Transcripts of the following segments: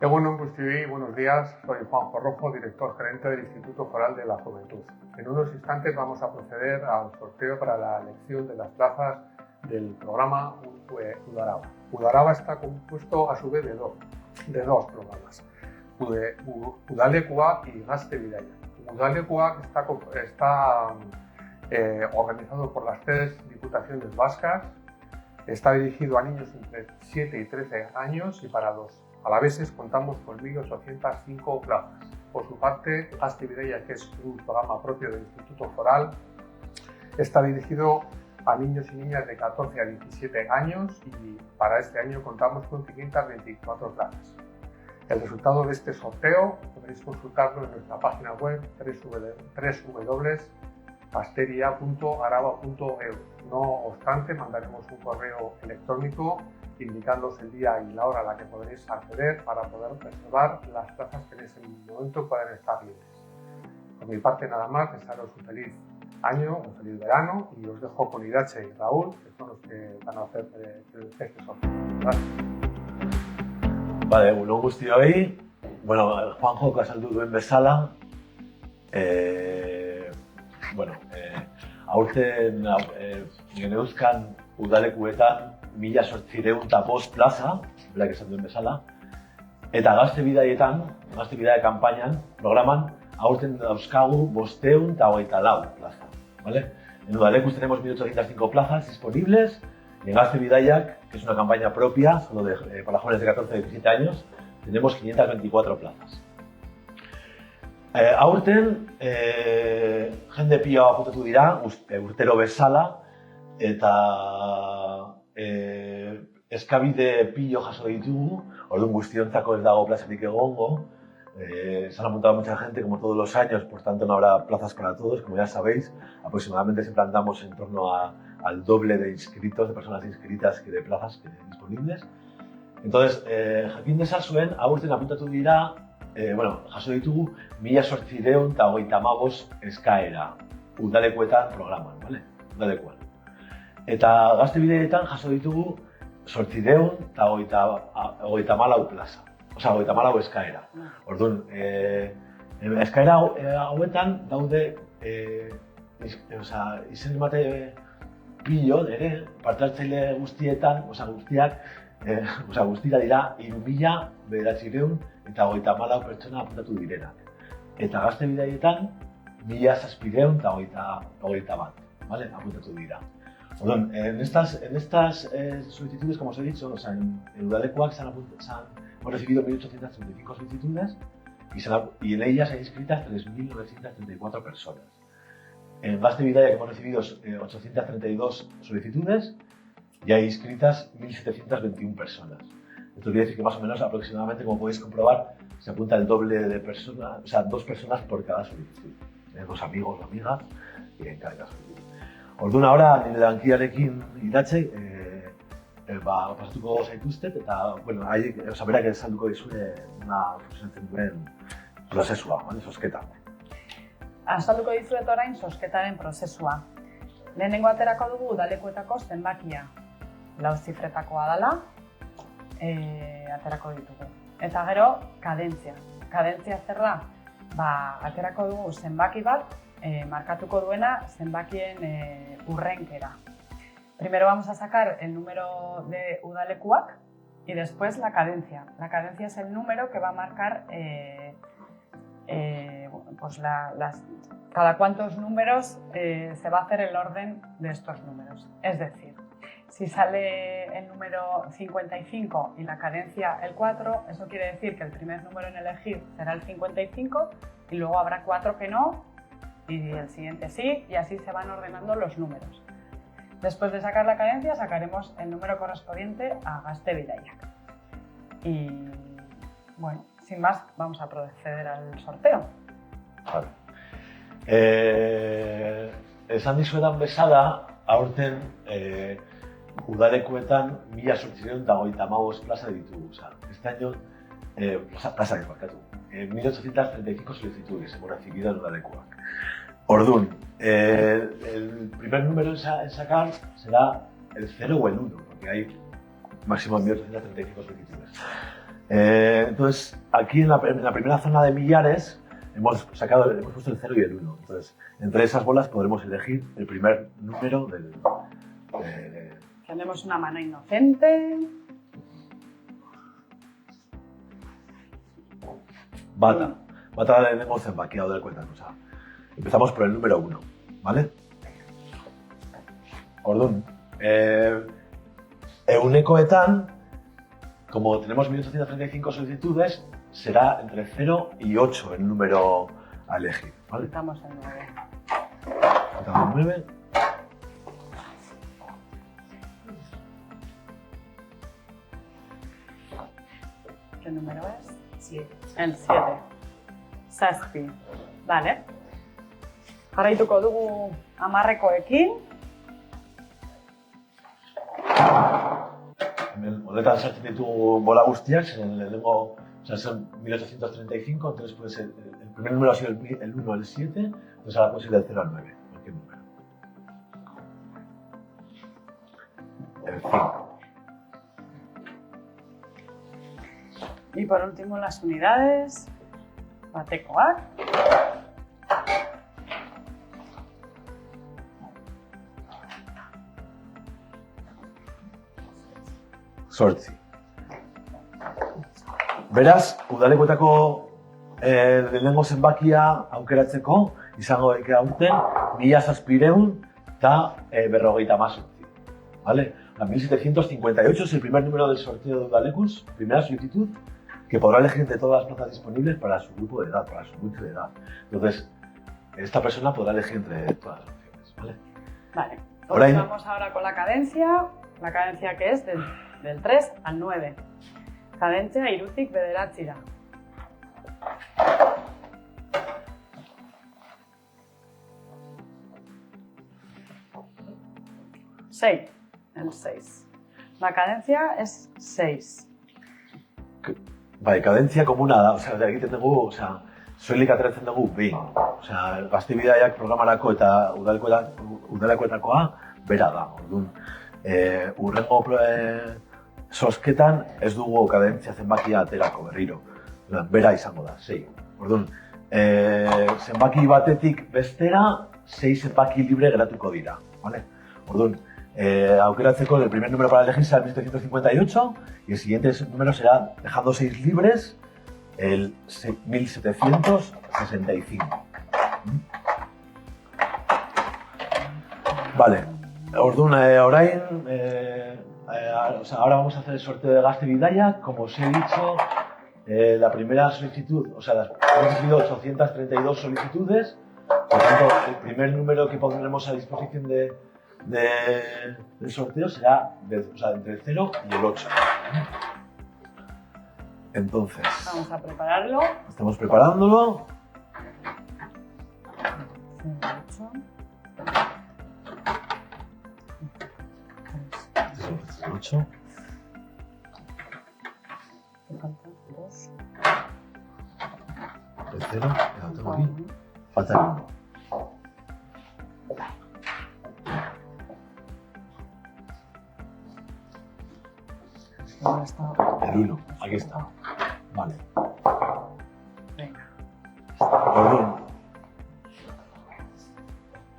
Egunon Guztioi, buenos días. Soy Juanjo Rojo, director gerente del Instituto Foral de la Juventud. En unos instantes vamos a proceder al sorteo para la elección de las plazas del programa Udaraba. Udaraba está compuesto a su vez de dos programas, Udalekua y Gazte Bidaia. Udalekua está organizado por las 3 diputaciones vascas, está dirigido a niños entre 7 y 13 años y para los alaveses contamos con 1.805 plazas. Por su parte, Gazte Bidaia, que es un programa propio del Instituto Foral, está dirigido a niños y niñas de 14 a 17 años y para este año contamos con 524 plazas. El resultado de este sorteo podréis consultarlo en nuestra página web www.gazteria.araba.eu. No obstante, mandaremos un correo electrónico indicándoos el día y la hora a la que podréis acceder para poder reservar las plazas que en ese momento puedan estar libres. Por mi parte nada más, desearos un feliz año, un feliz verano y os dejo con Idatxe y Raúl, que son los que van a hacer este sorteo. Gracias. Vale, egunon guztioi. Bueno, Juanjo azaldu duen bezala, aurten geneuzkan udalekuetan 1.805 plaza, berak esan duen bezala, eta Gazte Bidaietan, Gazte Bidaia kanpainan, programan, aurten dauzkagu 524 plaza, ¿vale? En Udalekus tenemos 1.805 plazas disponibles, y en Gazte Bidaia, que es una campaña propia, solo para jóvenes de 14 a 17 años, tenemos 524 plazas. Aurten, jende pila apuntatu dira, urtero bezala, eta eskabide pilo jaso ditugu, orduan guztiontzako ez dago plazarik egongo. Se han apuntado mucha gente, como todos los años, por tanto no habrá plazas para todos, como ya sabéis. Aproximadamente siempre andamos en torno al doble de inscritos, de personas inscritas que de plazas disponibles. Entonces, jakin dezazuen, aurten apuntatu dira, jaso ditugu 1.835 eskaera, udalekuetan programan, ¿vale? Udalekuan. Eta Gazte Bidaietan jaso ditugu 834 plaza, osea, 34 eskaera. Orduan, eskaera hauetan daude, izen emate pilo ere, parte hartzaile guztietan, guztira dira 3.934 pertsona apuntatu direnak. Eta Gazte Bidaietan 1.721 ¿vale? Apuntatu dira. Bueno, en estas solicitudes, como os he dicho, en Udalekuak hemos recibido 1.835 solicitudes y en ellas hay inscritas 3.934 personas. En Gazte Bidaia, que hemos recibido 832 solicitudes y hay inscritas 1.721 personas. Esto quiere decir que más o menos, aproximadamente, como podéis comprobar, se apunta el doble de personas, o sea, 2 personas por cada solicitud. 2 amigos o amigas y en cada solicitud. Orduan, ahora, nire lankidearekin Idatxe, pasatuko zaituztet, eta, berak esalduko dizue zuzentzen duen prozesua, sosketa. Azalduko dizuet orain sosketaren prozesua. Lehenengo aterako dugu udalekuetako zenbakia. 4 zifretakoa dela, aterako ditugu. Eta gero, kadentzia. Kadentzia zer da? Aterako dugu zenbaki bat, marcatuko duena zenbakien urrenkera. Primero vamos a sacar el número de udalekuak y después la cadencia. La cadencia es el número que va a marcar cada cuántos números se va a hacer el orden de estos números. Es decir, si sale el número 55 y la cadencia el 4, eso quiere decir que el primer número en elegir será el 55 y luego habrá 4 que no, y el siguiente sí, y así se van ordenando los números. Después de sacar la cadencia, sacaremos el número correspondiente a Gazte Bidaia. Y bueno, sin más, vamos a proceder al sorteo. Vale. Esan dizuetan bezala, aurten udalekuetan 1.835 plaza ditugu. Este año, plaza de marcatu. 1.835 solicitudes hemos recibido en Udalekuak. Orduan, el primer número en sacar será el 0 o el 1, porque hay máximo 1.835 solicitudes. Entonces, aquí en la primera zona de millares hemos puesto el 0 y el 1. Entonces, entre esas bolas podremos elegir el primer número del... Tenemos una mano inocente. Bata. Bata tenemos zenbakia del cuentakosa. Empezamos por el número 1, ¿vale? Orduan, ehunekoetan, como tenemos 1835 solicitudes, será entre 0 y 8 el número a elegir, ¿vale? Quitamos el 9. Quitamos el 9. ¿Qué número es? 7. El 7. Zazpi. Vale. Jarraituko dugu 10ekin. Honetan sartzen ditugu bola guztiak, lehenengo, son 1835, entonces puede ser, el primer número ha sido el 1 al 7, entonces ahora puede ser del 0 al 9, cualquier número. El 5. Y por último las unidades. Batekoak. Zortzi. Beraz, udalekuetako lehenengo zenbakia aukeratzeko, izango daike aurten 1700 eta 58. ¿Vale? La 1758 es el primer número del sorteo de Udalekus, primera solicitud, que podrá elegir de todas las plazas disponibles para su grupo de edad, para su grupo de edad. Entonces, esta persona podrá elegir entre todas las opciones, ¿vale? Vale. Orain. Vamos ahora con la cadencia que es del 3 al 9. Cadencia hirutik bederatzira. Seis. El 6. La cadencia es 6. Bai, kadentzia komuna da, osea, egiten dugu, osea, soilik ateratzen dugu behin. Osea, Gazte-Bidaiak programarako eta udalekoetakoa bera da. Orduan, hurrengo zozketan ez dugu kadentzia zenbakia aterako berriro. Bera izango da, 6. Orduan, zenbaki batetik bestera, 6 zenbaki libre geratuko dira. Vale? Orduan, aukeratzeko el primer número para elegir será el 1758 y el siguiente número será, dejando 6 libres, el 1765. Vale, orduan, orain, o sea, ahora vamos a hacer el sorteo de Gazte-Bidaia. Como os he dicho, la primera solicitud, o sea, hemos recibido 832 solicitudes, por tanto, el primer número que pondremos a disposición del sorteo será entre el 0 y el 8. Entonces, Vamos a prepararlo. estamos preparándolo. 8. Este es el 8. Me faltan 2. El 0, ya lo tengo aquí. Falta el 1. ¿Dónde está? El 1, aquí está. Vale. Venga. Perdón.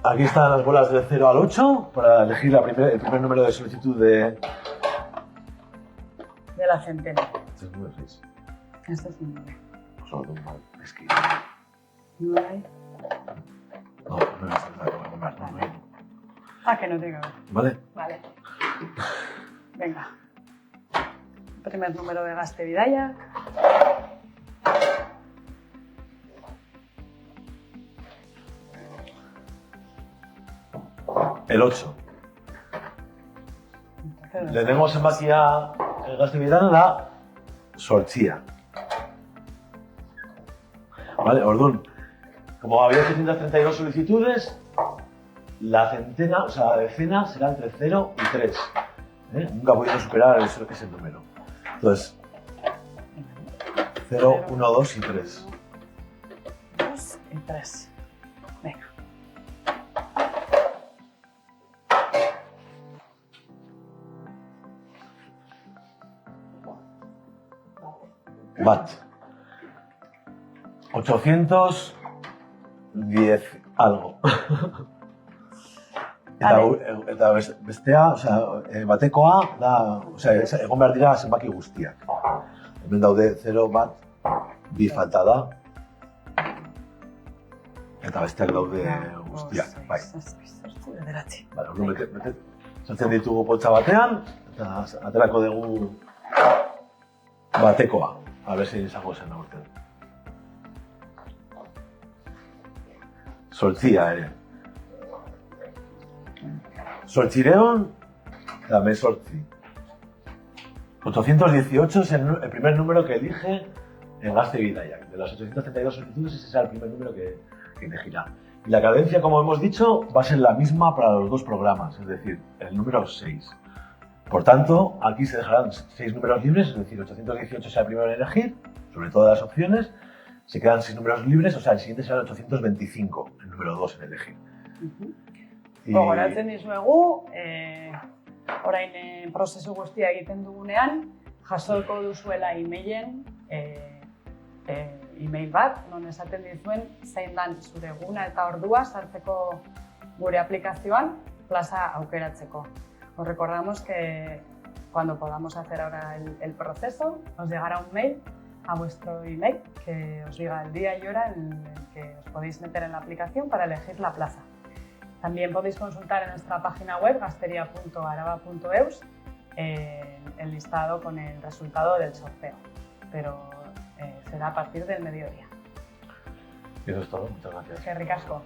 Aquí están las bolas del 0 al 8 para elegir el primer número de solicitud de La centena. Este es 9, 6. Este es un 9. Solo tengo mal. Es que... 9. No, no es nada. No. Ah, que no tiene que ver. ¿Vale? Vale. Venga. Primer número de Gazte-Bidaia. El 8. Lehenengo zenbakia Gazte-Bidaian da sortzia. Vale, orduan, como había 832 solicitudes, la centena, o sea, la decena será entre 0 y 3. Nunca ha podido superar ese número. Entonces, 0, 1, 2 y 3. 2 y 3. Venga. bat. 810 algo. Eta bestea, batekoa da, egon behar dira zenbaki guztiak. Hemen daude 0 bat, 2 falta da. Eta besteak daude guztiak, bai. Sartzen ditugu poltsa batean, eta aterako dugu batekoa. A ber zein izango zen aurten. Zortzia ere. Zortzireon, eta mesortzi. 818 es el primer número que elige en Gazte Bidaiak. De las 832 solicitudes, ese será el primer número que elegirá. Y la cadencia, como hemos dicho, va a ser la misma para los dos programas, es decir, el número 6. Por tanto, aquí se dejarán 6 números libres, es decir, 818 será el primero en elegir, sobre todas las opciones. Se quedan 6 números libres, o sea, el siguiente será el 825, el número 2 en elegir. Gogoratzen dizuegu, orain prozesu guztia egiten dugunean, jasoko duzuela e-mailen e-mail bat, non esaten dizuen zein dan zure eguna eta ordua sartzeko gure aplikazioan plaza aukeratzeko. Os recordamos que cuando podamos hacer ahora el proceso, os llegará un mail a vuestro email que os diga el día y hora en el que os podéis meter en la aplicación para elegir la plaza. También podéis consultar en nuestra página web gazteria.araba.eus el listado con el resultado del sorteo, pero será a partir del mediodía. Y eso es todo, muchas gracias. Qué ricasco.